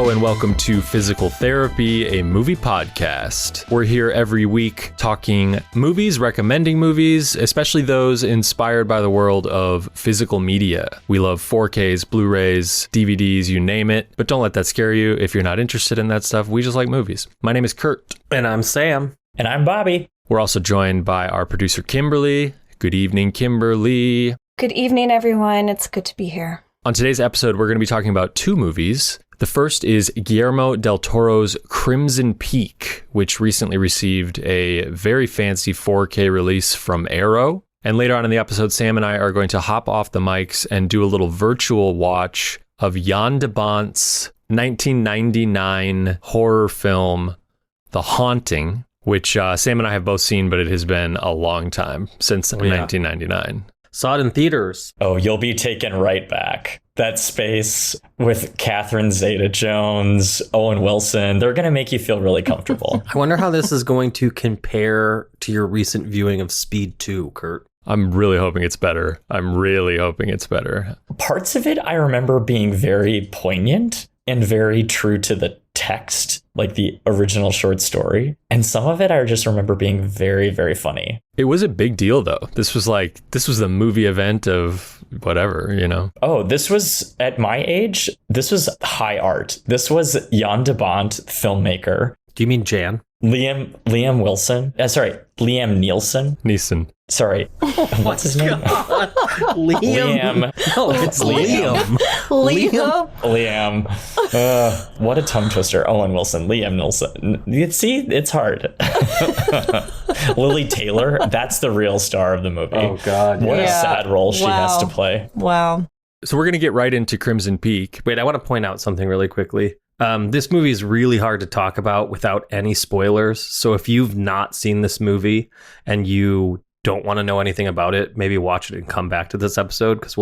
Hello and welcome to Physical Therapy, a movie podcast. We're here every week talking movies, recommending movies, especially those inspired by the world of physical media. We love 4Ks, Blu-rays, DVDs, you name it, but don't let that scare you if you're not interested in that stuff. We just like movies. My name is Kurt. And I'm Sam. And I'm Bobby. We're also joined by our producer, Kimberly. Good evening, Kimberly. Good evening, everyone. It's good to be here. On today's episode, we're going to be talking about two movies. The first is Guillermo Del Toro's Crimson Peak, which recently received a very fancy 4K release from Arrow. And later on in the episode, Sam and I are going to hop off the mics and do a little virtual watch of Jan de Bont's 1999 horror film, The Haunting, which Sam and I have both seen, but it has been a long time since 1999. Saw it in theaters. Oh, you'll be taken right back. That space with Catherine Zeta-Jones, Owen Wilson, they're going to make you feel really comfortable. I wonder how this is going to compare to your recent viewing of Speed 2, Kurt. I'm really hoping it's better. Parts of it I remember being very poignant and very true to the text, like the original short story. And some of it I just remember being very, very funny. It was a big deal, though. This was the movie event of whatever, you know? Oh, this was, at my age, this was high art. This was Jan de Bont, filmmaker. Do you mean Jan? Liam Wilson. Liam Neeson. Sorry. What's his name? Liam. No, it's Liam. Liam. What a tongue twister. Owen Wilson. Liam Neeson. You see, it's hard. Lily Taylor. That's the real star of the movie. Oh, God. What a sad role she has to play. Wow. So we're going to get right into Crimson Peak. Wait, I want to point out something really quickly. This movie is really hard to talk about without any spoilers. So if you've not seen this movie and you don't want to know anything about it, maybe watch it and come back to this episode, because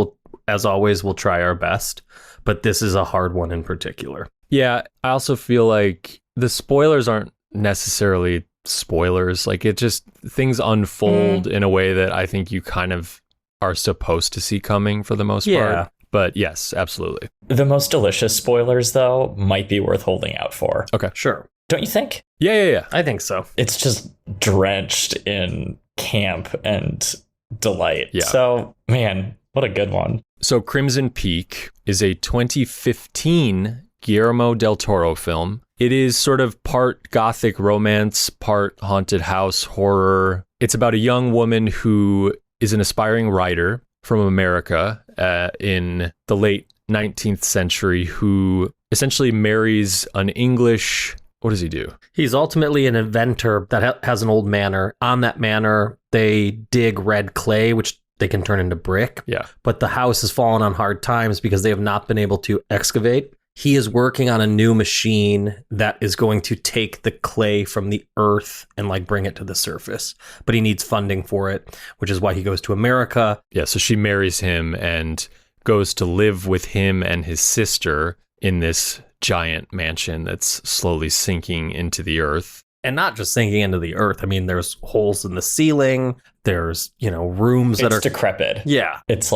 as always, we'll try our best. But this is a hard one in particular. Yeah, I also feel like the spoilers aren't necessarily spoilers. Like, it just, things unfold in a way that I think you kind of are supposed to see coming for the most part. But yes, absolutely. The most delicious spoilers, though, might be worth holding out for. Okay. Sure. Don't you think? Yeah. I think so. It's just drenched in camp and delight. Yeah. So, man, what a good one. So Crimson Peak is a 2015 Guillermo Del Toro film. It is sort of part gothic romance, part haunted house horror. It's about a young woman who is an aspiring writer from America in the late 19th century who essentially marries an English... What does he do? He's ultimately an inventor that has an old manor. On that manor, they dig red clay, which they can turn into brick. Yeah. But the house has fallen on hard times because they have not been able to excavate. He is working on a new machine that is going to take the clay from the earth and bring it to the surface. But he needs funding for it, which is why he goes to America. Yeah, so she marries him and goes to live with him and his sister in this giant mansion that's slowly sinking into the earth. And not just sinking into the earth. I mean, there's holes in the ceiling. There's, rooms that are decrepit. Yeah. It's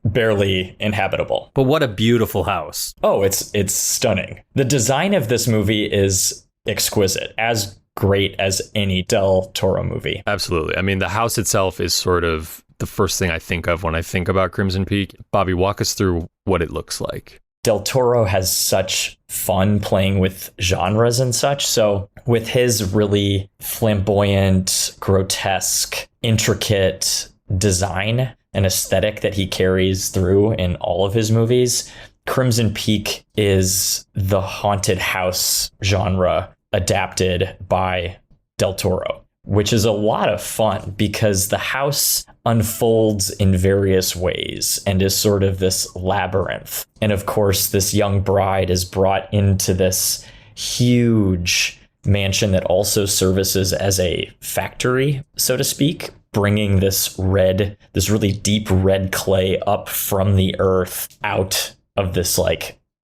barely inhabitable. But what a beautiful house. Oh, it's stunning. The design of this movie is exquisite, as great as any Del Toro movie. Absolutely. I mean, the house itself is sort of the first thing I think of when I think about Crimson Peak. Bobby, walk us through what it looks like. Del Toro has such fun playing with genres and such. So with his really flamboyant, grotesque, intricate design and aesthetic that he carries through in all of his movies, Crimson Peak is the haunted house genre adapted by Del Toro, which is a lot of fun because the house unfolds in various ways and is sort of this labyrinth. And of course, this young bride is brought into this huge mansion that also services as a factory, so to speak, bringing this really deep red clay up from the earth out of this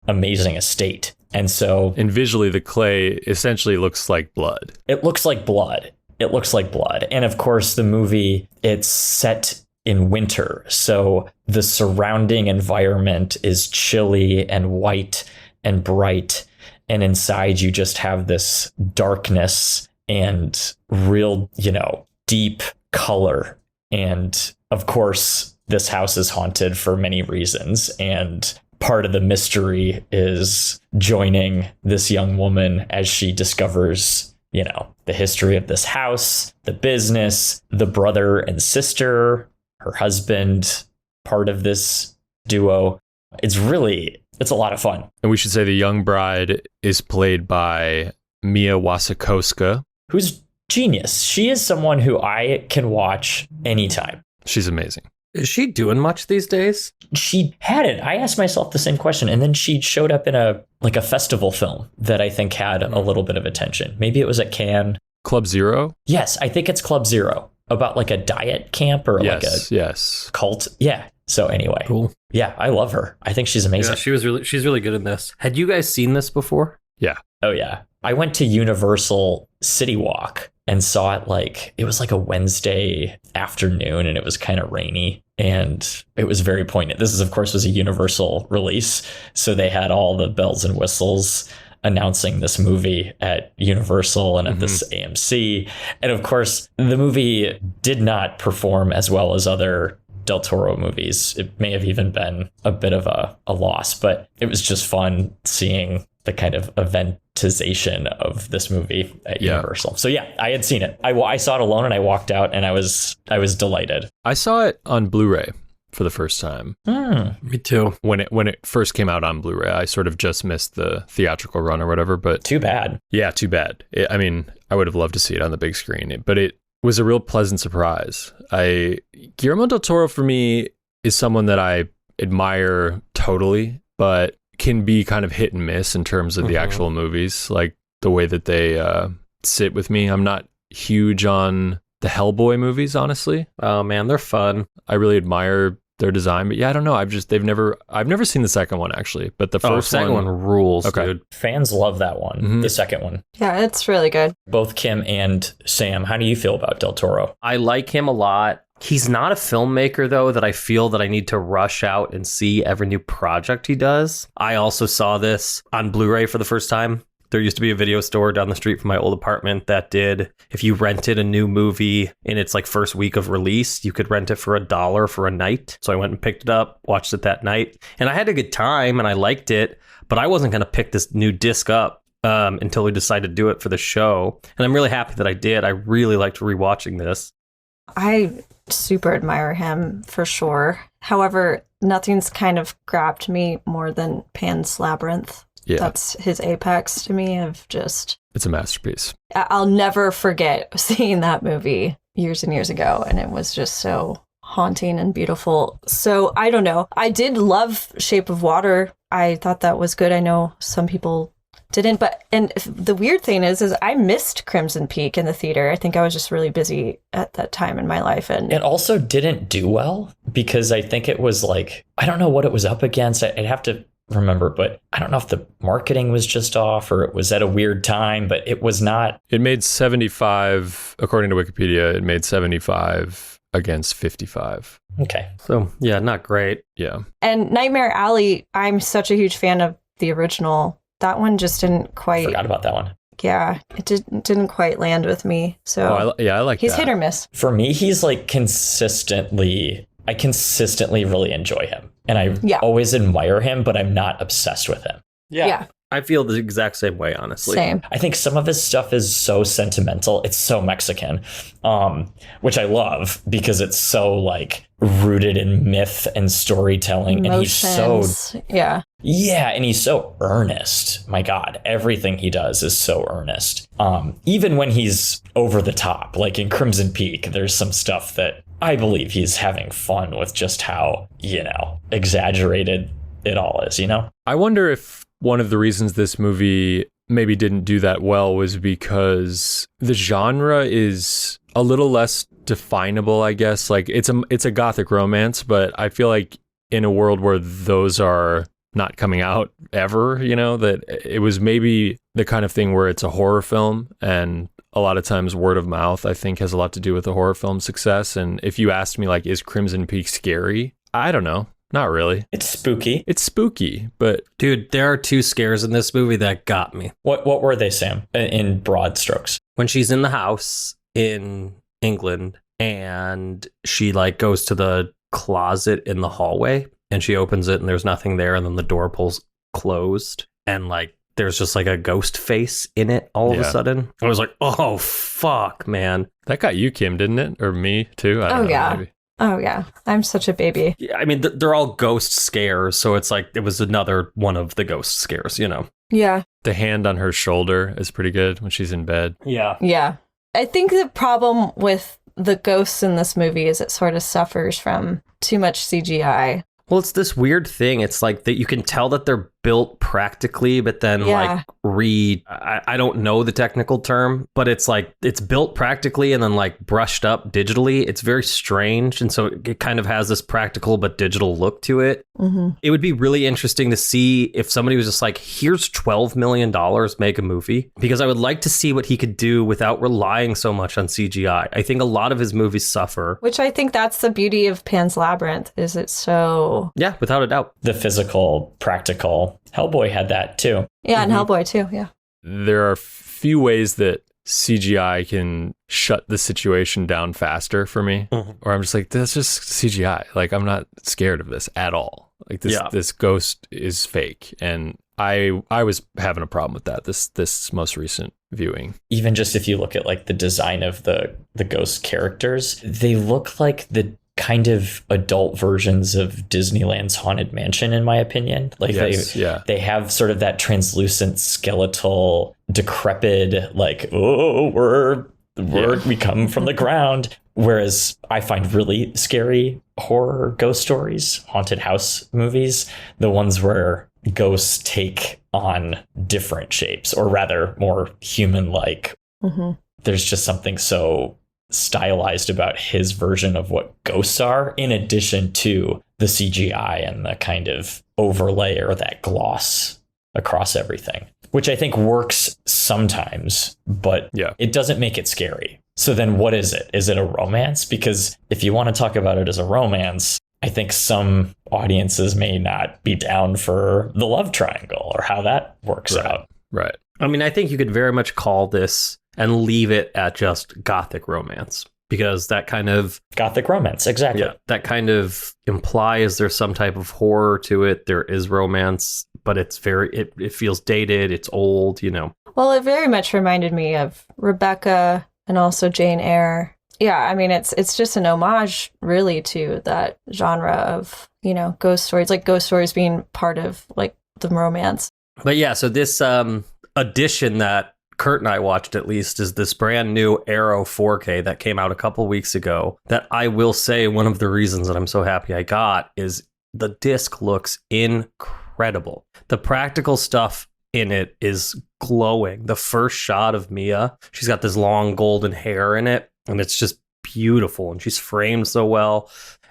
amazing estate. And visually, the clay essentially looks like blood. It looks like blood. And of course, the movie, it's set in winter. So the surrounding environment is chilly and white and bright. and inside you just have this darkness and real, deep color. And of course, this house is haunted for many reasons. And part of the mystery is joining this young woman as she discovers, the history of this house, the business, the brother and sister, her husband, part of this duo. It's a lot of fun. And we should say the young bride is played by Mia Wasikowska, who's genius. She is someone who I can watch anytime. She's amazing. Is she doing much these days? She hadn't. I asked myself the same question, and then she showed up in a festival film that I think had a little bit of attention. Maybe it was at Cannes. Club Zero? Yes, I think it's Club Zero, about like a diet camp or like a cult. Yeah. So anyway, cool. Yeah, I love her. I think she's amazing. Yeah, she's really good in this. Had you guys seen this before? Yeah. Oh yeah. I went to Universal City Walk and saw it it was like a Wednesday afternoon, and it was kind of rainy, and it was very poignant. This of course was a Universal release, so they had all the bells and whistles announcing this movie at Universal and at this AMC. And of course, the movie did not perform as well as other Del Toro movies. It may have even been a bit of a loss, but it was just fun seeing the kind of eventization of this movie at Universal. So yeah, I had seen it. I saw it alone, and I walked out, and I was delighted. I saw it on Blu-ray for the first time. Me too. When it first came out on Blu-ray, I sort of just missed the theatrical run or whatever. But too bad. Yeah, too bad. I would have loved to see it on the big screen, but it was a real pleasant surprise. Guillermo Del Toro for me is someone that I admire totally, but can be kind of hit and miss in terms of the actual movies, like the way that they sit with me. I'm not huge on the Hellboy movies, honestly. Oh man, they're fun. I really admire their design, but yeah, I don't know. I've never seen the second one actually, but the second one rules, okay. Dude. Fans love that one. The second one. Yeah, it's really good. Both Kim and Sam, how do you feel about Del Toro? I like him a lot. He's not a filmmaker, though, that I feel that I need to rush out and see every new project he does. I also saw this on Blu-ray for the first time. There used to be a video store down the street from my old apartment that did, if you rented a new movie in its first week of release, you could rent it for $1 for a night. So I went and picked it up, watched it that night, and I had a good time and I liked it, but I wasn't going to pick this new disc up until we decided to do it for the show. And I'm really happy that I did. I really liked rewatching this. I super admire him for sure. However, nothing's kind of grabbed me more than Pan's Labyrinth. Yeah. That's his apex to me of just... It's a masterpiece. I'll never forget seeing that movie years and years ago, and it was just so haunting and beautiful. So I don't know. I did love Shape of Water. I thought that was good. I know some people didn't, and the weird thing is I missed Crimson Peak in the theater. I think I was just really busy at that time in my life, and it also didn't do well because I think it was I don't know what it was up against. I'd have to remember, but I don't know if the marketing was just off or it was at a weird time, but it was not. It made 75, according to Wikipedia, it made 75 against 55. Okay. So yeah, not great. Yeah. And Nightmare Alley, I'm such a huge fan of the original. That one just didn't quite... Forgot about that one. Yeah, it didn't quite land with me. So I like he's that. hit or miss. For me, he's I consistently really enjoy him. And I always admire him, but I'm not obsessed with him. Yeah. I feel the exact same way, honestly. Same. I think some of his stuff is so sentimental. It's so Mexican, which I love because it's so rooted in myth and storytelling. Emotions. And he's so... Yeah, and he's so earnest. My God, everything he does is so earnest. Even when he's over the top, like in Crimson Peak, there's some stuff that I believe he's having fun with just how, exaggerated it all is, I wonder if one of the reasons this movie maybe didn't do that well was because the genre is a little less definable, I guess. It's a gothic romance, but I feel like in a world where those are not coming out ever, that it was maybe the kind of thing where it's a horror film, and a lot of times word of mouth, I think, has a lot to do with the horror film success. And if you asked me, is Crimson Peak scary? I don't know. Not really. It's spooky. It's spooky, but Dude, there are 2 scares in this movie that got me. What were they, Sam? In broad strokes. When she's in the house in England and she like goes to the closet in the hallway and she opens it and there's nothing there, and then the door pulls closed and like there's just like a ghost face in it all of a sudden. I was like, oh fuck, man. that got you, Kim, didn't it? Or me too? I don't know, yeah. maybe. Oh, yeah. I'm such a baby. Yeah, I mean, they're all ghost scares, so it's like it was another one of the ghost scares, you know? Yeah. The hand on her shoulder is pretty good when she's in bed. Yeah. Yeah. I think the problem with the ghosts in this movie is it sort of suffers from too much CGI. Well, it's this weird thing. It's like that you can tell that they're built practically, but then like I don't know the technical term, but it's like it's built practically and then like brushed up digitally. It's very strange. And so it kind of has this practical but digital look to it. Mm-hmm. It would be really interesting to see if somebody was just like, here's $12 million, make a movie, because I would like to see what he could do without relying so much on CGI. I think a lot of his movies suffer. Which I think that's the beauty of Pan's Labyrinth, is it's so... Yeah, without a doubt. The physical, practical. Hellboy had that too. Yeah, and Hellboy too, yeah. There are few ways that CGI can shut the situation down faster for me. Or I'm just like, that's just CGI. Like, I'm not scared of this at all. Like, this ghost is fake. And I was having a problem with that this most recent viewing. Even just if you look at like the design of the ghost characters, they look like the kind of adult versions of Disneyland's Haunted Mansion, in my opinion. Like they have sort of that translucent, skeletal, decrepit, like, oh, we come from the ground. Whereas I find really scary horror ghost stories, haunted house movies, the ones where ghosts take on different shapes, or rather more human-like. Mm-hmm. There's just something so stylized about his version of what ghosts are, in addition to the CGI and the kind of overlay or that gloss across everything, which I think works sometimes, but it doesn't make it scary. So then what is it? Is it a romance? Because if you want to talk about it as a romance, I think some audiences may not be down for the love triangle or how that works out. Right. I mean, I think you could very much call this and leave it at just gothic romance, because that kind of... Gothic romance, exactly. Yeah, that kind of implies there's some type of horror to it. There is romance, but it's it feels dated. It's old, you know. Well, it very much reminded me of Rebecca and also Jane Eyre. Yeah, I mean, it's just an homage, really, to that genre of, you know, ghost stories, like ghost stories being part of, like, the romance. But yeah, so this edition that Kurt and I watched, at least, is this brand new Arrow 4K that came out a couple weeks ago, that I will say one of the reasons that I'm so happy I got is the disc looks incredible. The practical stuff in it is glowing. The first shot of Mia, she's got this long golden hair in it, and it's just beautiful, and she's framed so well.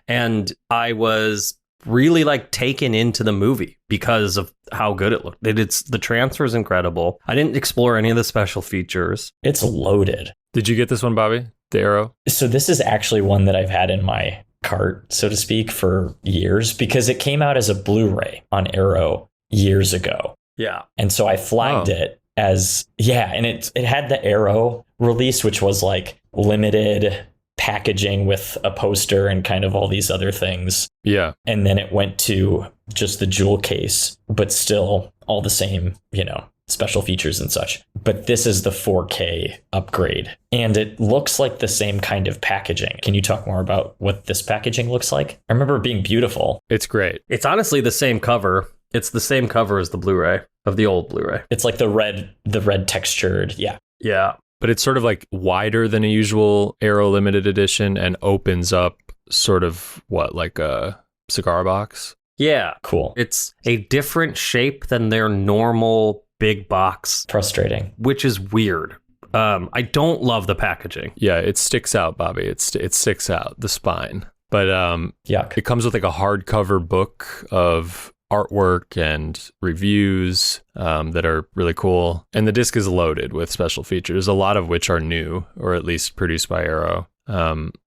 And I was really like taken into the movie because of how good it looked. The transfer is incredible. I didn't explore any of the special features. It's loaded. Did you get this one, Bobby? The Arrow? So this is actually one that I've had in my cart, so to speak, for years, because it came out as a Blu-ray on Arrow years ago. Yeah. And so I flagged it as, and it had the Arrow release, which was like limited packaging with a poster and kind of all these other things. Yeah. And then it went to just the jewel case, but still all the same, you know, special features and such. But this is the 4K upgrade, and it looks like the same kind of packaging. Can you talk more about what this packaging looks like? I remember it being beautiful. It's great. It's honestly the same cover. It's the same cover as the Blu-ray, of the old Blu-ray. It's like the red textured. Yeah. Yeah. But it's sort of like wider than a usual Arrow limited edition and opens up sort of like a cigar box. Yeah. Cool. It's a different shape than their normal big box. Frustrating. Which is weird. I don't love the packaging. Yeah, it sticks out, Bobby. It sticks out, the spine. But yuck. It comes with like a hardcover book of artwork and reviews that are really cool. And the disc is loaded with special features, a lot of which are new, or at least produced by Arrow.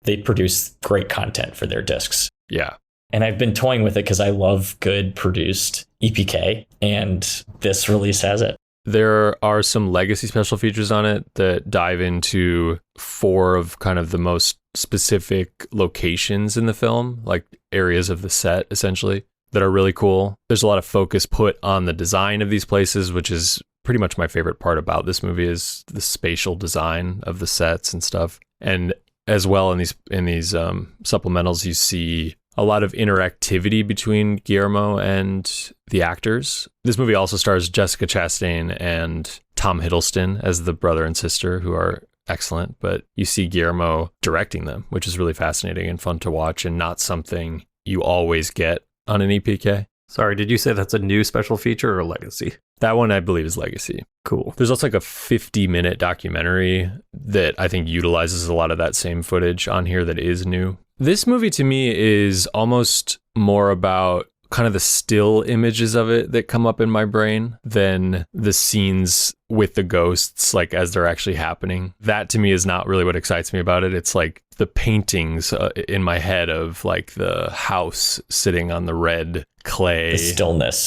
They produce great content for their discs. Yeah. And I've been toying with it because I love good produced EPK, and this release has it. There are some legacy special features on it that dive into 4 of kind of the most specific locations in the film, like areas of the set, essentially, that are really cool. There's a lot of focus put on the design of these places, which is pretty much my favorite part about this movie, is the spatial design of the sets and stuff. And as well, in these supplementals, you see a lot of interactivity between Guillermo and the actors. This movie also stars Jessica Chastain and Tom Hiddleston as the brother and sister, who are excellent, but you see Guillermo directing them, which is really fascinating and fun to watch, and not something you always get on an EPK. Sorry, did you say that's a new special feature or legacy? That one, I believe, is legacy. Cool. There's also like a 50-minute documentary that I think utilizes a lot of that same footage on here that is new. This movie to me is almost more about kind of the still images of it that come up in my brain than the scenes with the ghosts, like as they're actually happening. That to me is not really what excites me about it. It's like the paintings in my head of like the house sitting on the red clay. The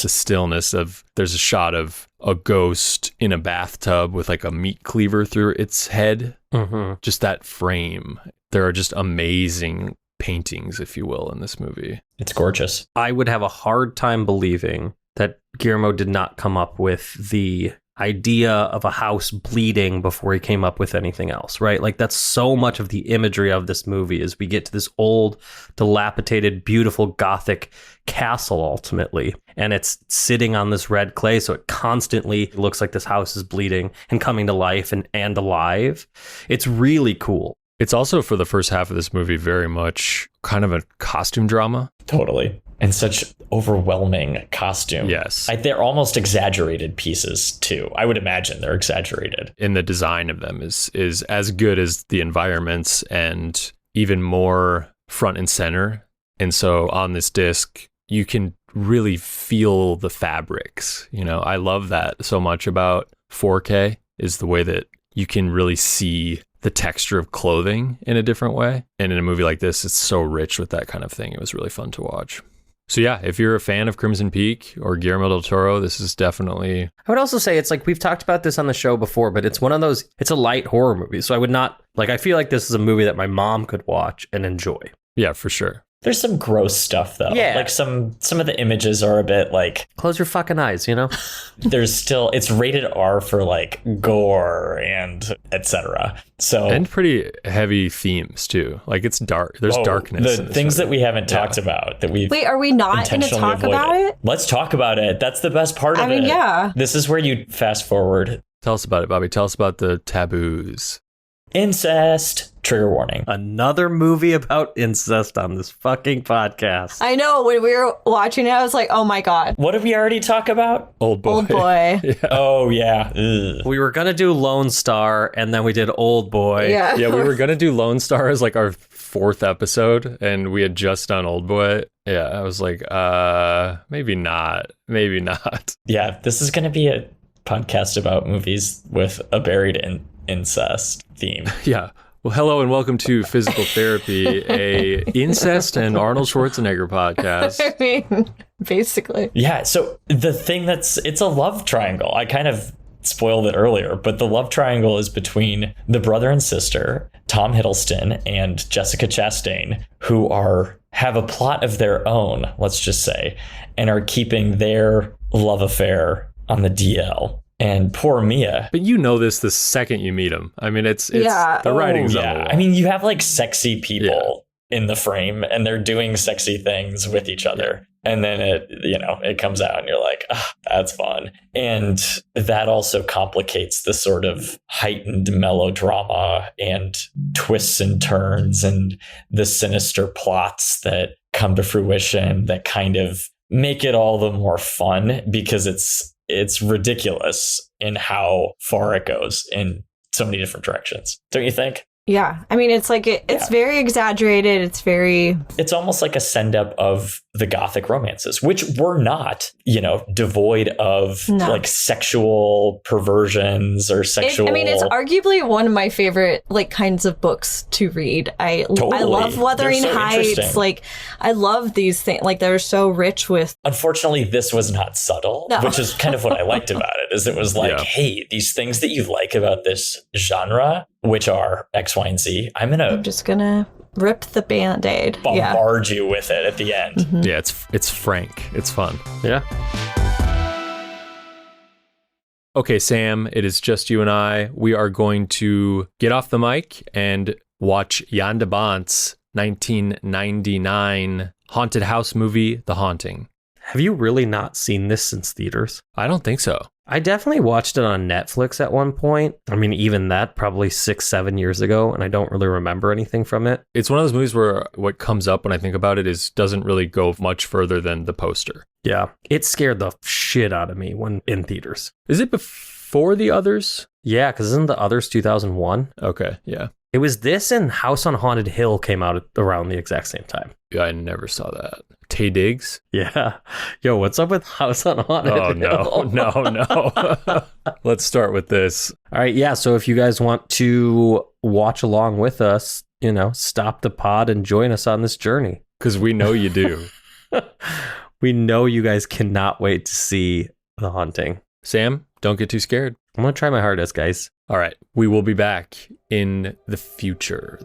stillness of, there's a shot of a ghost in a bathtub with like a meat cleaver through its head. Mm-hmm. Just that frame. There are just amazing paintings, if you will, in this movie. It's gorgeous. I would have a hard time believing that Guillermo did not come up with the idea of a house bleeding before he came up with anything else, right? Like that's so much of the imagery of this movie is we get to this old, dilapidated, beautiful Gothic castle ultimately, and it's sitting on this red clay, so it constantly looks like this house is bleeding and coming to life and alive. It's really cool. It's also, for the first half of this movie, very much kind of a costume drama. Totally. And such overwhelming costume. Yes. They're almost exaggerated pieces, too. I would imagine they're exaggerated. And the design of them is as good as the environments, and even more front and center. And so on this disc, you can really feel the fabrics. You know, I love that so much about 4K, is the way that you can really see the texture of clothing in a different way. And in a movie like this, it's so rich with that kind of thing. It was really fun to watch. So yeah, if you're a fan of Crimson Peak or Guillermo Del Toro, this is definitely... I would also say it's like, we've talked about this on the show before, but it's one of those, it's a light horror movie. So I would not, like, I feel like this is a movie that my mom could watch and enjoy. Yeah, for sure. There's some gross stuff, though. Yeah. Like some of the images are a bit like... Close your fucking eyes, you know? There's still... It's rated R for like gore and etc. So... And pretty heavy themes too. Like it's dark. There's darkness. The things that we haven't talked about that we've... Wait, are we not going to talk about it? Let's talk about it. That's the best part of it. I mean, yeah. This is where you fast forward. Tell us about it, Bobby. Tell us about the taboos. Incest. Trigger warning. Another movie about incest on this fucking podcast. I know, when we were watching it, I was like, oh my God. What did we already talk about? Old Boy. Old Boy. Yeah. Oh, yeah. Ugh. We were going to do Lone Star, and then we did Old Boy. Yeah. Yeah, we were going to do Lone Star as like our 4th episode, and we had just done Old Boy. Yeah, I was like, maybe not. Maybe not. Yeah, this is going to be a podcast about movies with a buried incest theme. Yeah. Well, hello and welcome to Physical Therapy, a incest and Arnold Schwarzenegger podcast. I mean, basically. Yeah, so the thing it's a love triangle. I kind of spoiled it earlier, but the love triangle is between the brother and sister, Tom Hiddleston and Jessica Chastain, who have a plot of their own, let's just say, and are keeping their love affair on the DL. And poor Mia. But you know this the second you meet him. I mean, it's Yeah. the writing's on the yeah. wall. I mean, you have like sexy people in the frame and they're doing sexy things with each other. And then it comes out and you're like, that's fun. And that also complicates the sort of heightened melodrama and twists and turns and the sinister plots that come to fruition that kind of make it all the more fun because it's ridiculous in how far it goes in so many different directions. Don't you think? Yeah. I mean, it's like, it's very exaggerated. It's very... It's almost like a send up of the gothic romances, which were not, devoid of like sexual perversions or sexual... it's arguably one of my favorite like kinds of books to read. I love Wuthering Heights. Like, I love these things. Like, they're so rich with... Unfortunately, this was not subtle, which is kind of what I liked about it, is it was like, hey, these things that you like about this genre, which are X, Y, and Z, I'm just gonna rip the Band-Aid. Bombard you with it at the end. Mm-hmm. Yeah, it's frank. It's fun. Yeah. Okay, Sam, it is just you and I. We are going to get off the mic and watch Jan de Bont's 1999 haunted house movie, The Haunting. Have you really not seen this since theaters? I don't think so. I definitely watched it on Netflix at one point. I mean, even that probably 6-7 years ago, and I don't really remember anything from it. It's one of those movies where what comes up when I think about it doesn't really go much further than the poster. Yeah, it scared the shit out of me when in theaters. Is it before the others? Yeah, because isn't the others 2001? Okay, yeah. It was this and House on Haunted Hill came out around the exact same time. Yeah, I never saw that. Tay Diggs? Yeah. Yo, what's up with House on Haunted Hill? No. Let's start with this. All right, yeah, so if you guys want to watch along with us, stop the pod and join us on this journey. Because we know you do. We know you guys cannot wait to see The Haunting. Sam, don't get too scared. I'm going to try my hardest, guys. All right, we will be back in the future.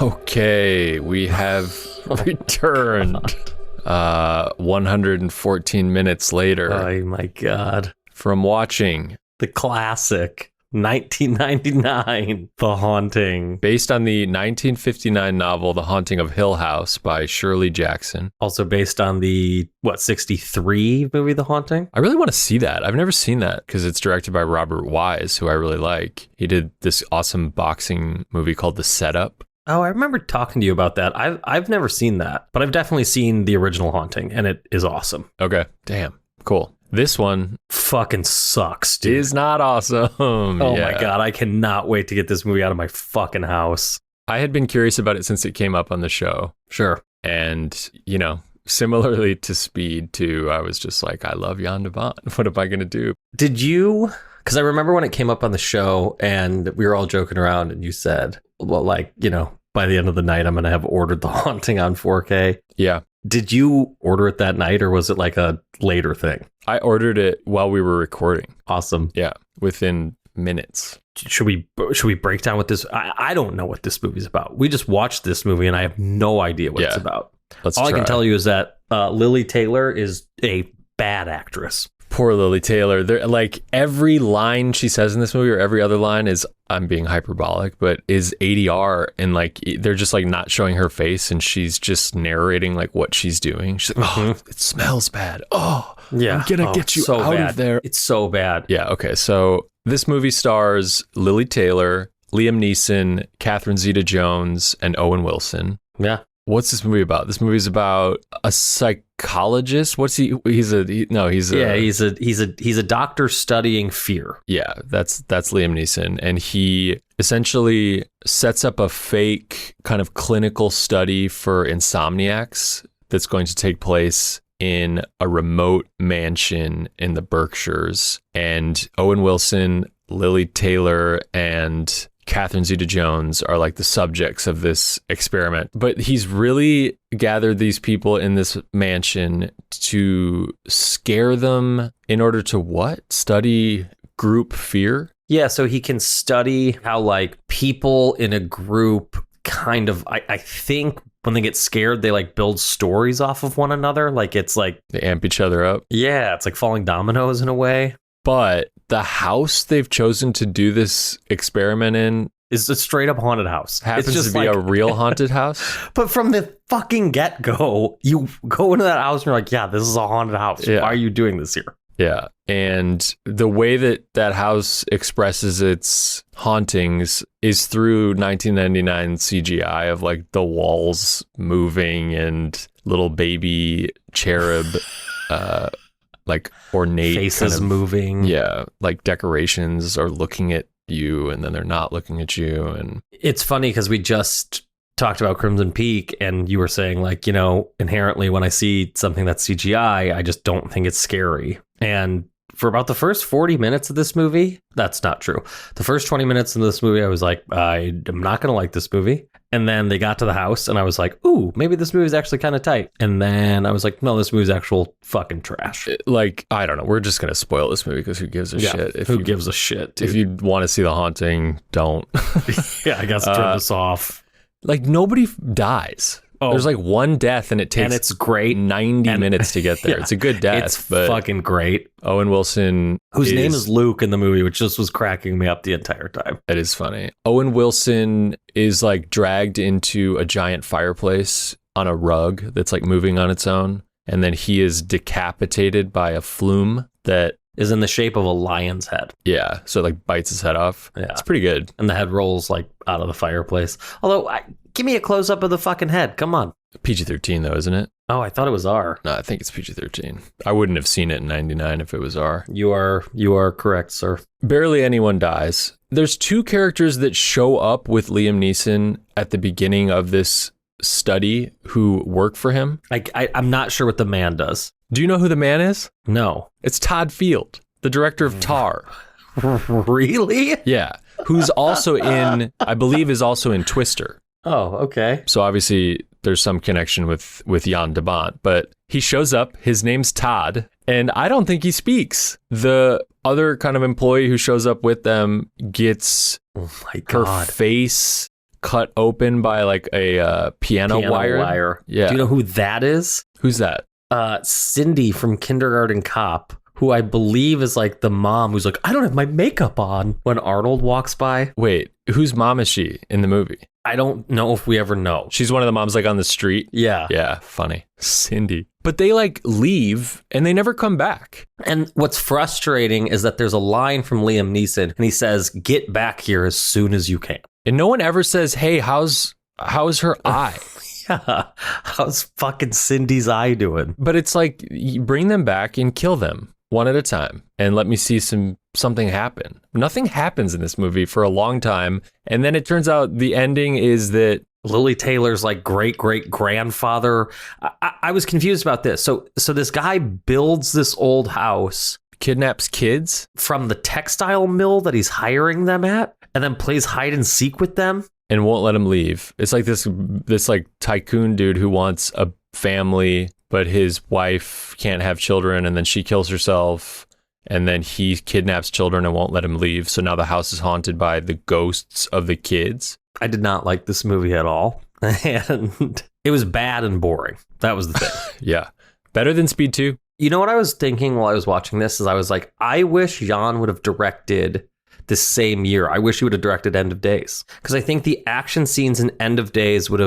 Okay, we have returned 114 minutes later. Oh my God. From watching the classic 1999 The Haunting. Based on the 1959 novel The Haunting of Hill House by Shirley Jackson. Also based on the, 63 movie The Haunting? I really want to see that. I've never seen that because it's directed by Robert Wise, who I really like. He did this awesome boxing movie called The Setup. Oh, I remember talking to you about that. I've never seen that, but I've definitely seen the original Haunting, and it is awesome. Okay, damn, cool. This one fucking sucks, dude. Is not awesome. Oh my God, I cannot wait to get this movie out of my fucking house. I had been curious about it since it came up on the show. Sure. And, similarly to Speed 2, I was just like, I love Jan de Bont. What am I going to do? Did you... Because I remember when it came up on the show and we were all joking around and you said, well, by the end of the night, I'm going to have ordered The Haunting on 4K. Yeah. Did you order it that night or was it like a later thing? I ordered it while we were recording. Awesome. Yeah. Within minutes. Should we break down what this... I don't know what this movie's about. We just watched this movie and I have no idea what it's about. All I can tell you is that Lily Taylor is a bad actress. Poor Lily Taylor. Like every line she says in this movie or every other line is, I'm being hyperbolic, but is ADR, and like they're just like not showing her face and she's just narrating like what she's doing. She's like, oh, it smells bad. Oh, yeah. I'm gonna get you so out of there. It's so bad. Yeah. Okay. So this movie stars Lily Taylor, Liam Neeson, Catherine Zeta-Jones, and Owen Wilson. Yeah. What's this movie about? This movie's about a psychologist. What's he? He's a doctor studying fear. Yeah, that's Liam Neeson, and he essentially sets up a fake kind of clinical study for insomniacs that's going to take place in a remote mansion in the Berkshires. And Owen Wilson, Lily Taylor, and Catherine Zeta-Jones are like the subjects of this experiment. But he's really gathered these people in this mansion to scare them in order to what? Study group fear? Yeah, so he can study how like people in a group kind of, I think when they get scared, they like build stories off of one another. Like it's like... They amp each other up. Yeah, it's like falling dominoes in a way. But the house they've chosen to do this experiment in is a straight up haunted house. Happens to be a real haunted house. But from the fucking get-go, you go into that house and you're like, yeah, this is a haunted house. Yeah. Why are you doing this here? Yeah. And the way that house expresses its hauntings is through 1999 CGI of like the walls moving and little baby cherub like ornate faces kind of, moving. Yeah, like decorations are looking at you and then they're not looking at you. And It's funny because we just talked about Crimson Peak and you were saying like, you know, inherently when I see something that's CGI, I just don't think it's scary. And for about the first 40 minutes of this movie, that's not true. The first 20 minutes of this movie, I was like, I'm not going to like this movie. And then they got to the house and I was like, ooh, maybe this movie is actually kind of tight. And then I was like, no, this movie is actual fucking trash. like, I don't know. We're just going to spoil this movie because who gives a shit? Who gives a shit, dude? If you want to see The Haunting, don't. Yeah, I guess turn this off. Like, nobody dies. Oh. There's like one death and it takes And it's great. 90 minutes to get there. Yeah, it's a good death. It's but fucking great. Owen Wilson, Whose name is Luke in the movie, which just was cracking me up the entire time. It is funny. Owen Wilson is like dragged into a giant fireplace on a rug that's like moving on its own. And then he is decapitated by a flume that Is in the shape of a lion's head. yeah, so it like bites his head off. Yeah. It's pretty good. And the head rolls like out of the fireplace. Although, give me a close up of the fucking head. Come on. PG-13 though, isn't it? Oh, I thought it was R. No, I think it's PG-13. I wouldn't have seen it in 99 if it was R. You are correct, sir. Barely anyone dies. There's two characters that show up with Liam Neeson at the beginning of this study who work for him. I'm not sure what the man does. Do you know who the man is? No. It's Todd Field, the director of Tar. Really? Yeah. Who's also in, I believe is also in Twister. Oh, okay. So obviously there's some connection with Jan de Bont, but he shows up, his name's Todd, and I don't think he speaks. The other kind of employee who shows up with them gets Oh my her God. face cut open by like a piano wire. Yeah. Do you know who that is? Who's that? Cindy from Kindergarten Cop, who I believe is like the mom who's like, I don't have my makeup on when Arnold walks by. Wait, whose mom is she in the movie? I don't know if we ever know. She's one of the moms like on the street. Yeah. Yeah, funny. Cindy. But they like leave and they never come back. And what's frustrating is that there's a line from Liam Neeson and he says, get back here as soon as you can. And no one ever says, hey, how's her eye? Yeah. How's fucking Cindy's eye doing? But it's like, you bring them back and kill them one at a time and let me see something happen. Nothing happens in this movie for a long time. And then it turns out the ending is that Lily Taylor's like great-great-grandfather. I was confused about this. So this guy builds this old house kidnaps kids from the textile mill that he's hiring them at and then plays hide and seek with them. and won't let him leave. It's like this like tycoon dude who wants a family, but his wife can't have children, and then she kills herself, and then he kidnaps children and won't let him leave. So now the house is haunted by the ghosts of the kids. I did not like this movie at all. And it was bad and boring. That was the thing. Yeah. Better than Speed 2. You know what I was thinking while I was watching this is I was like, I wish Jan would have directed this same year. I wish he would have directed End of Days, because I think the action scenes in End of Days could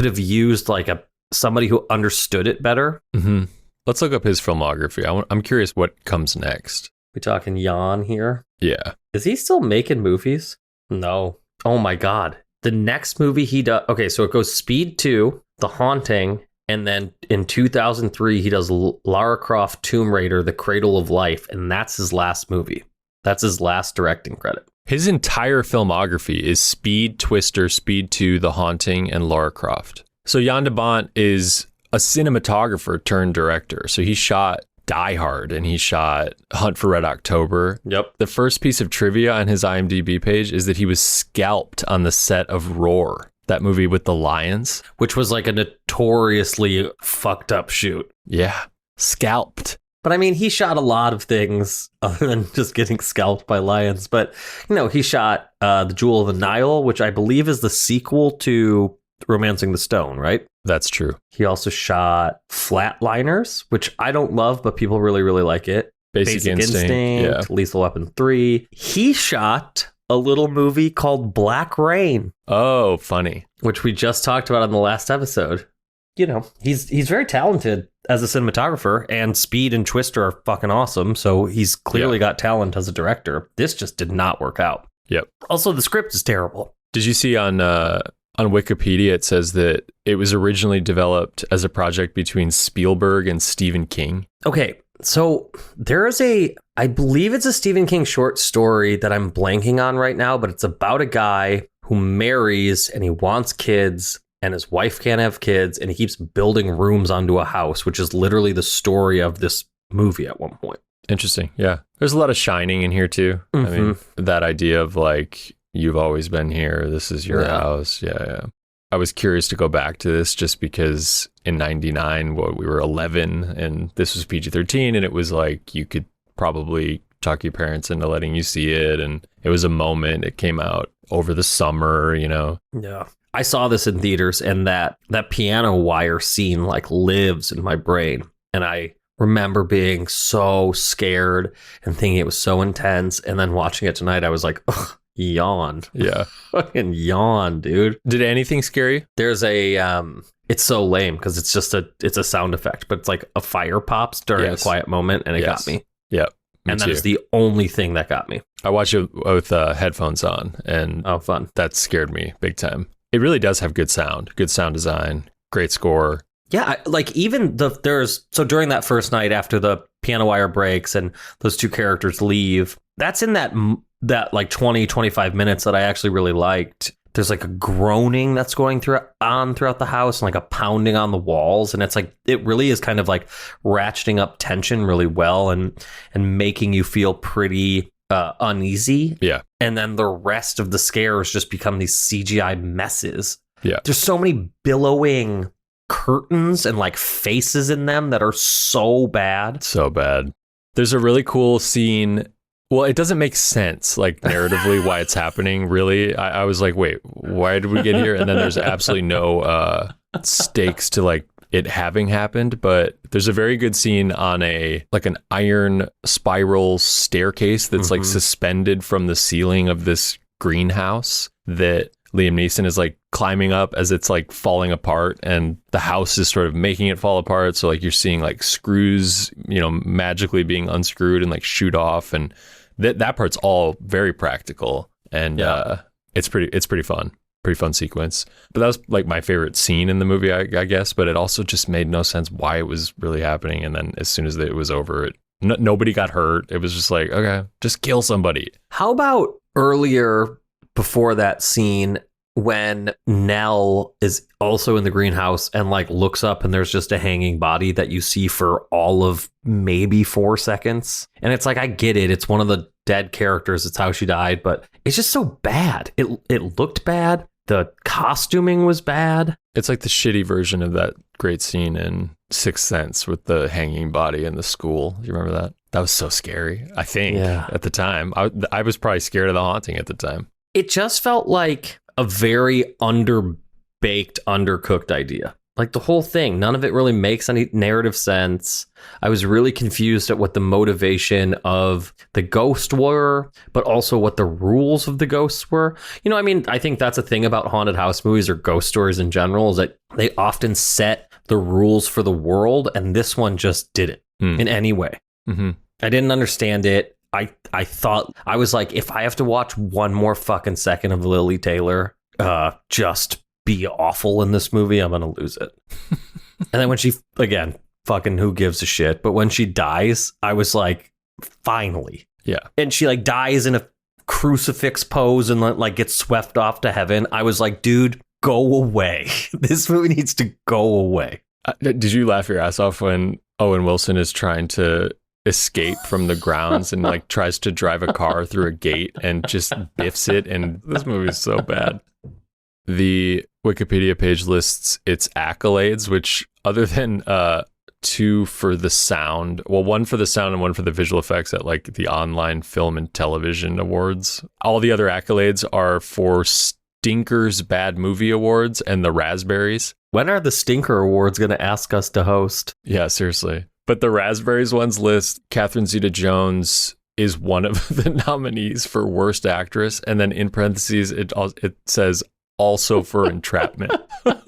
have used like somebody who understood it better. Mm-hmm. Let's look up his filmography. I'm curious what comes next. We talking Jan here? Yeah. Is he still making movies? No. Oh my God. The next movie he does. Okay, so it goes Speed 2, The Haunting, and then in 2003 he does Lara Croft Tomb Raider, The Cradle of Life, and that's his last movie. That's his last directing credit. His entire filmography is Speed, Twister, Speed 2, The Haunting, and Lara Croft. So Jan de Bont is a cinematographer turned director. So he shot Die Hard and he shot Hunt for Red October. Yep. The first piece of trivia on his IMDb page is that he was scalped on the set of Roar, that movie with the lions. Which was like a notoriously fucked up shoot. Yeah. Scalped. But I mean, he shot a lot of things other than just getting scalped by lions. But, you know, he shot The Jewel of the Nile, which I believe is the sequel to Romancing the Stone, right? That's true. He also shot Flatliners, which I don't love, but people really, really like it. Basic Instinct. Yeah. Lethal Weapon 3. He shot a little movie called Black Rain. Oh, funny. Which we just talked about on the last episode. You know, he's very talented as a cinematographer, and Speed and Twister are fucking awesome. So he's clearly got talent as a director. This just did not work out. Yep. Also, the script is terrible. Did you see on Wikipedia, it says that it was originally developed as a project between Spielberg and Stephen King. Okay, So there is I believe it's a Stephen King short story that I'm blanking on right now, but it's about a guy who marries and he wants kids and his wife can't have kids and he keeps building rooms onto a house, which is literally the story of this movie at one point. Interesting. Yeah. There's a lot of Shining in here too. I mean, that idea of like, you've always been here. This is your house. Yeah. I was curious to go back to this just because in 99, we were 11 and this was PG-13 and it was like, you could probably talk your parents into letting you see it. And it was a moment. It came out over the summer, you know? Yeah. I saw this in theaters and that piano wire scene like lives in my brain. And I remember being so scared and thinking it was so intense. And then watching it tonight, I was like, ugh, yawned. Yeah. Fucking yawn, dude. Did anything scare you? There's it's so lame because it's just it's a sound effect, but it's like a fire pops during a quiet moment and it got me. Yeah. And that is the only thing that got me. I watched it with headphones on and fun. That scared me big time. It really does have good sound design, great score. Yeah, like even so during that first night after the piano wire breaks and those two characters leave, that's in that like 20-25 minutes that I actually really liked. There's like a groaning that's going throughout the house and like a pounding on the walls, and it's like it really is kind of like ratcheting up tension really well and making you feel pretty uneasy. Yeah. And then the rest of the scares just become these CGI messes. Yeah. There's so many billowing curtains and like faces in them that are so bad. So bad. There's a really cool scene. Well, it doesn't make sense, like narratively, why it's happening, really. I was like, wait, why did we get here? And then there's absolutely no stakes to like it having happened. But there's a very good scene on an iron spiral staircase that's like suspended from the ceiling of this greenhouse that Liam Neeson is like climbing up as it's like falling apart, and the house is sort of making it fall apart. So like you're seeing like screws, you know, magically being unscrewed and like shoot off, and that part's all very practical, and it's pretty fun sequence. But that was like my favorite scene in the movie, I guess. But it also just made no sense why it was really happening. And then as soon as it was over, nobody got hurt. It was just like, okay, just kill somebody. How about earlier before that scene when Nell is also in the greenhouse and like looks up and there's just a hanging body that you see for all of maybe 4 seconds. And it's like, I get it. It's one of the dead characters. It's how she died, but it's just so bad. It looked bad. The costuming was bad. It's like the shitty version of that great scene in Sixth Sense with the hanging body in the school. You remember that? That was so scary, I think, at the time. I was probably scared of the haunting at the time. It just felt like a very underbaked, undercooked idea. Like the whole thing, none of it really makes any narrative sense. I was really confused at what the motivation of the ghost were, but also what the rules of the ghosts were. You know, I mean, I think that's a thing about haunted house movies or ghost stories in general, is that they often set the rules for the world, and this one just didn't in any way. Mm-hmm. I didn't understand it. I thought, I was like, if I have to watch one more fucking second of Lily Taylor just be awful in this movie, I'm gonna lose it. And then when she, again, fucking who gives a shit, but when she dies, I was like, finally. Yeah. And she like dies in a crucifix pose and like gets swept off to heaven. I was like, dude, go away. This movie needs to go away. Did you laugh your ass off when Owen Wilson is trying to escape from the grounds and like tries to drive a car through a gate and just biffs it? And this movie is so bad. The Wikipedia page lists its accolades, which other than 2 for the sound, well, 1 for the sound and 1 for the visual effects at like the Online Film and Television Awards. All the other accolades are for Stinker's Bad Movie Awards and the Raspberries. When are the Stinker Awards going to ask us to host? Yeah, seriously. But the Raspberries ones list Catherine Zeta-Jones is one of the nominees for Worst Actress. And then in parentheses, it says also for Entrapment.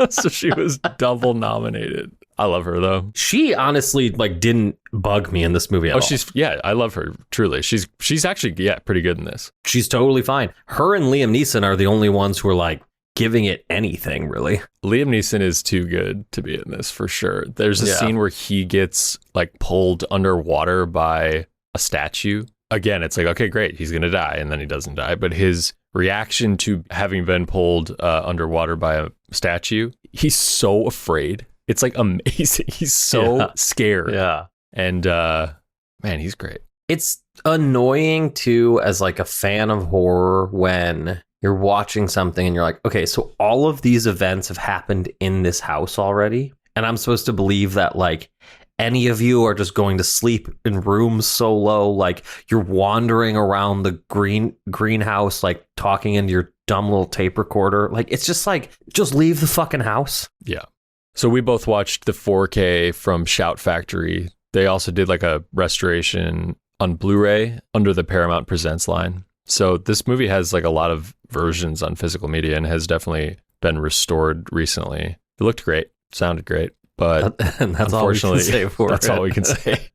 So she was double nominated. I love her, though. She honestly like didn't bug me in this movie at all. I love her, truly. She's actually, pretty good in this. She's totally fine. Her and Liam Neeson are the only ones who are like, giving it anything, really. Liam Neeson is too good to be in this for sure. There's a Yeah. scene where he gets like pulled underwater by a statue. Again, it's like, okay, great, he's going to die. And then he doesn't die. But his reaction to having been pulled underwater by a statue, he's so afraid. It's like amazing. He's so scared. Yeah. And man, he's great. It's annoying too, as like a fan of horror, when you're watching something and you're like, okay, so all of these events have happened in this house already. And I'm supposed to believe that like any of you are just going to sleep in rooms so low, like you're wandering around the greenhouse, like talking into your dumb little tape recorder. Like, it's just like, just leave the fucking house. Yeah. So we both watched the 4K from Shout Factory. They also did like a restoration on Blu-ray under the Paramount Presents line. So this movie has like a lot of versions on physical media and has definitely been restored recently. It looked great, sounded great, but And that's all we can unfortunately, say for that's it. all we can say.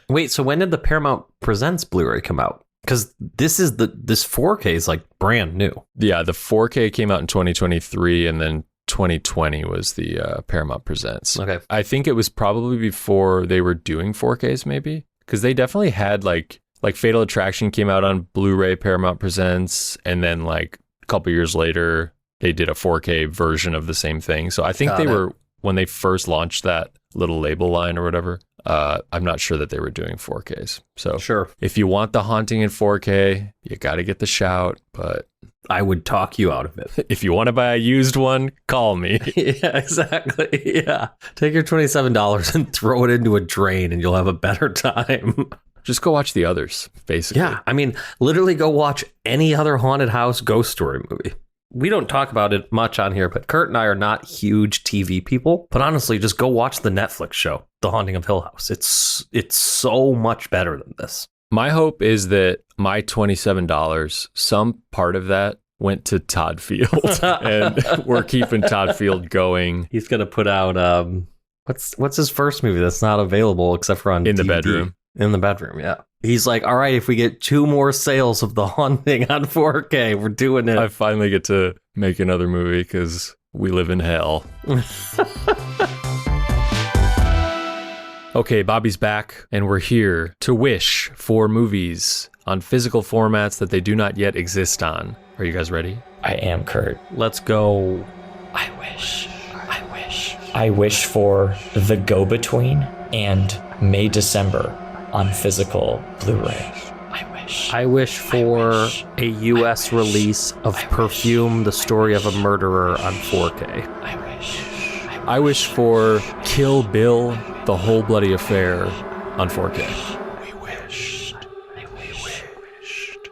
Wait, so when did the Paramount Presents Blu-ray come out? Because this 4K is like brand new. Yeah, the 4K came out in 2023 and then 2020 was the Paramount Presents. Okay. I think it was probably before they were doing 4Ks maybe, because they definitely had like Fatal Attraction came out on Blu-ray Paramount Presents, and then like a couple years later they did a 4K version of the same thing. So I think Got it. were, when they first launched that little label line or whatever, I'm not sure that they were doing 4Ks. So Sure. if you want The Haunting in 4K, you got to get the Shout, but I would talk you out of it. if you want to buy a used one, call me. Yeah, exactly. Yeah. Take your $27 and throw it into a drain and you'll have a better time. Just go watch the others, basically. Yeah. I mean, literally go watch any other haunted house ghost story movie. We don't talk about it much on here, but Kurt and I are not huge TV people. But honestly, just go watch the Netflix show, The Haunting of Hill House. It's so much better than this. My hope is that my $27, some part of that went to Todd Field, and we're keeping Todd Field going He's gonna put out what's his first movie that's not available except for on in the DVD? bedroom. In the bedroom, yeah. He's like, all right, if we get 2 more sales of The Haunting on 4K, we're doing it. I finally get to make another movie because we live in hell. Okay, Bobby's back, and we're here to wish for movies on physical formats that they do not yet exist on. Are you guys ready? I am Kurt. Let's go. I wish for The Go-Between and May December on physical Blu-ray. I wish for a U.S. release of Perfume, The Story of a Murderer on 4K. I wish for Kill Bill, The Whole Bloody Affair on 4K.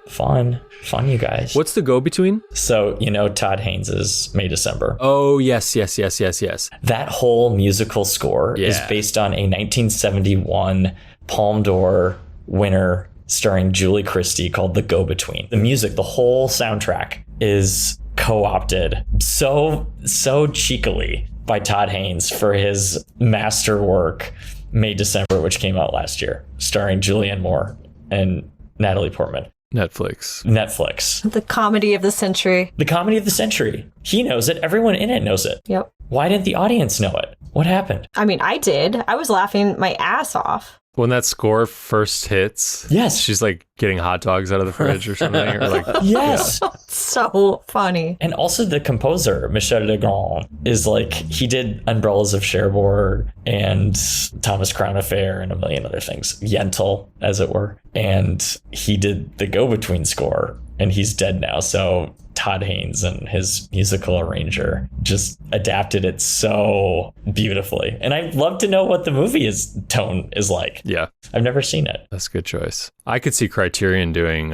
Fun, you guys. What's the go-between? So, Todd Haynes' May December. Oh, yes. That whole musical score is Yeah. based on a 1971 Palme d'Or winner starring Julie Christie called The Go-Between. The music, the whole soundtrack is co-opted so cheekily by Todd Haynes for his masterwork May December, which came out last year, starring Julianne Moore and Natalie Portman. Netflix. The comedy of the century. The comedy of the century. He knows it. Everyone in it knows it. Yep. Why didn't the audience know it? What happened? I mean, I did. I was laughing my ass off. When that score first hits, Yes. she's like getting hot dogs out of the fridge or something, or like, Yes. So funny. And also the composer, Michel Legrand, is like, he did Umbrellas of Cherbourg and Thomas Crown Affair and a million other things. Yentl, as it were. And he did the Go-Between score, and he's dead now. So Todd Haynes and his musical arranger just adapted it so beautifully. And I'd love to know what the movie tone is like. yeah, I've never seen it. that's a good choice. I could see Criterion doing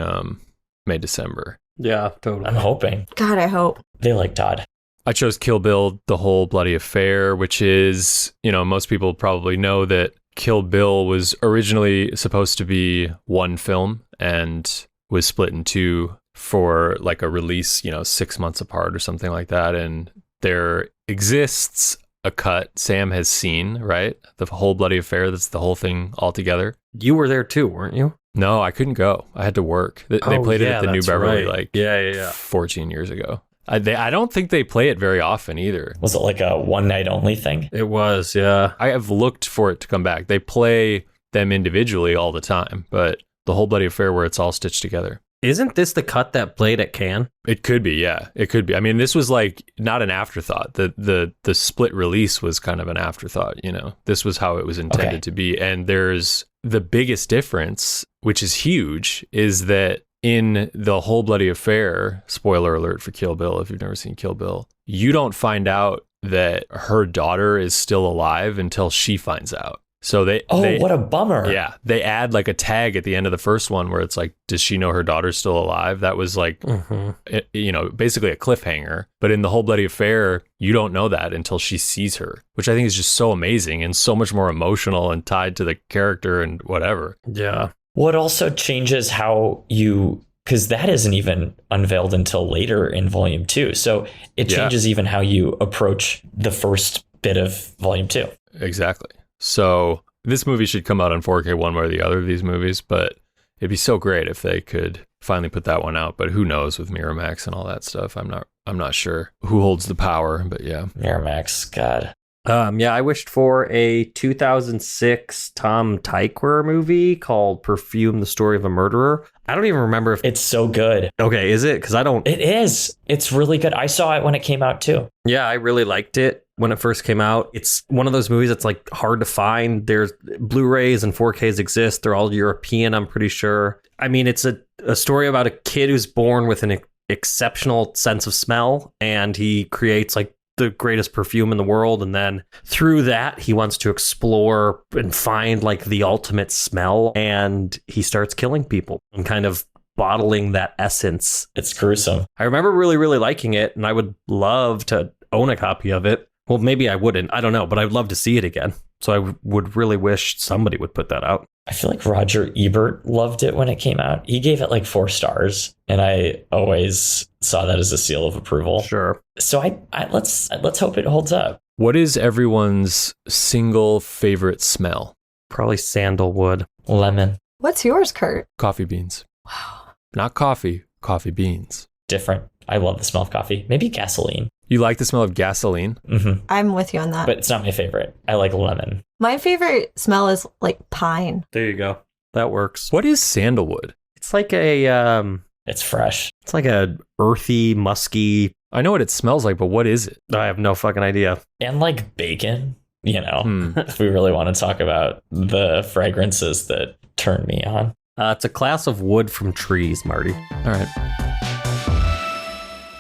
May December. Yeah, totally. I'm hoping. God, I hope. They like Todd. I chose Kill Bill, The Whole Bloody Affair, which is, most people probably know that Kill Bill was originally supposed to be one film and was split in two for like a release, 6 months apart or something like that. And there exists a cut Sam has seen, right? The Whole Bloody Affair. That's the whole thing all together. You were there too, weren't you? No, I couldn't go. I had to work. They played it at the New Beverly right. like yeah. 14 years ago. I don't think they play it very often either. Was it like a one night only thing? It was, yeah. I have looked for it to come back. They play them individually all the time, but the Whole Bloody Affair where it's all stitched together. Isn't this the cut that played at Cannes? It could be, yeah. It could be. I mean, this was like not an afterthought. The split release was kind of an afterthought, you know. This was how it was intended to be. And there's the biggest difference, which is huge, is that in the Whole Bloody Affair, spoiler alert for Kill Bill, if you've never seen Kill Bill, you don't find out that her daughter is still alive until she finds out. So what a bummer. Yeah, they add like a tag at the end of the first one where it's like, does she know her daughter's still alive? That was like, basically a cliffhanger. But in the Whole Bloody Affair, you don't know that until she sees her, which I think is just so amazing and so much more emotional and tied to the character and whatever. Yeah. Well, it also changes how you, because that isn't even unveiled until later in Volume 2. So it changes even how you approach the first bit of Volume 2. Exactly. So this movie should come out on 4K one way or the other of these movies, but it'd be so great if they could finally put that one out. But who knows with Miramax and all that stuff? I'm not sure who holds the power, but yeah. Miramax, God. I wished for a 2006 Tom Tykwer movie called Perfume: The Story of a Murderer. I don't even remember if It's so good. Okay, is it? Because I don't. It is. It's really good. I saw it when it came out too. Yeah, I really liked it when it first came out. It's one of those movies that's like hard to find. There's Blu-rays and 4Ks exist. They're all European, I'm pretty sure. I mean, it's a story about a kid who's born with an exceptional sense of smell, and he creates like the greatest perfume in the world, and then through that he wants to explore and find like the ultimate smell, and he starts killing people and kind of bottling that essence. It's gruesome. I remember really, really liking it, and I would love to own a copy of it. Well, maybe I wouldn't. I don't know, but I'd love to see it again. So I would really wish somebody would put that out. I feel like Roger Ebert loved it when it came out. He gave it like 4 stars, and I always saw that as a seal of approval. Sure. So let's hope it holds up. What is everyone's single favorite smell? Probably sandalwood. Lemon. What's yours, Kurt? Coffee beans. Wow. Not coffee beans. Different. I love the smell of coffee. Maybe gasoline. You like the smell of gasoline? Mm-hmm. I'm with you on that. But it's not my favorite. I like lemon. My favorite smell is like pine. There you go. That works. What is sandalwood? It's like a It's fresh. it's like a earthy, musky. I know what it smells like, but what is it? I have no fucking idea. And like bacon, if we really want to talk about the fragrances that turn me on. It's a class of wood from trees, Marty. All right.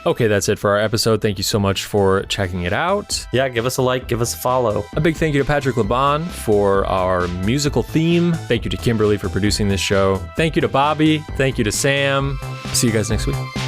Okay, that's it for our episode. Thank you so much for checking it out. Yeah, give us a like, give us a follow. A big thank you to Patrick Laban for our musical theme. Thank you to Kimberly for producing this show. Thank you to Bobby. Thank you to Sam. See you guys next week.